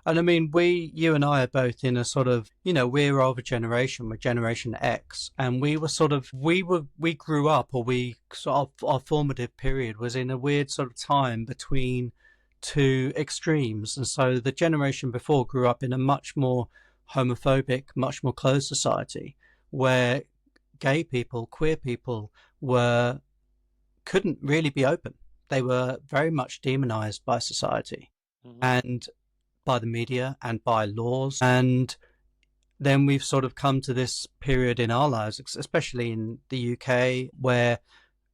And I mean, you and I are both in a sort of, we're of a generation, we're Generation X, and we grew up, or we sort of, our formative period was in a weird sort of time between two extremes. And so the generation before grew up in a much more homophobic, much more closed society where gay people, queer people were couldn't really be open. They were very much demonized by society Hmm. and by the media and by laws. And then we've sort of come to this period in our lives, especially in the UK, where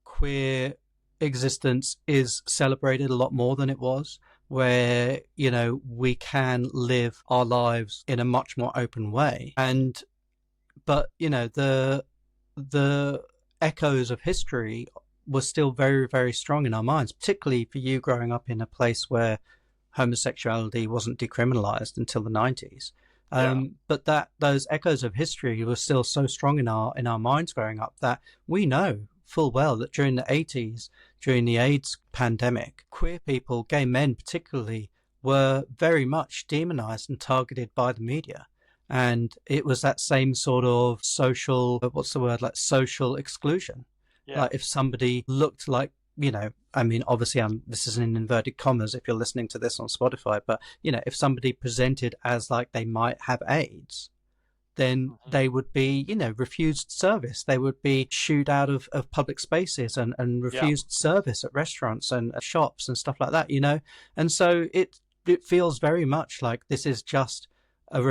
queer existence is celebrated a lot more than it was, where, we can live our lives in a much more open way. But, the echoes of history were still very, very strong in our minds, particularly for you growing up in a place where homosexuality wasn't decriminalized until the 90s. Yeah. But that those echoes of history were still so strong in our minds growing up that we know full well that during the 80s, during the AIDS pandemic, queer people, gay men particularly, were very much demonized and targeted by the media. And it was that same sort of social, what's the word, like social exclusion. Yeah. Like if somebody looked like, I mean, obviously, this is in inverted commas if you're listening to this on Spotify, but, if somebody presented as like they might have AIDS, then Hmm. they would be, refused service. They would be shooed out of public spaces and Yeah. refused service at restaurants and shops and stuff like that. And so it feels very much like this is just a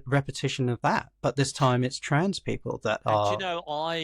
repetition of that, but this time it's trans people that And you are. know, I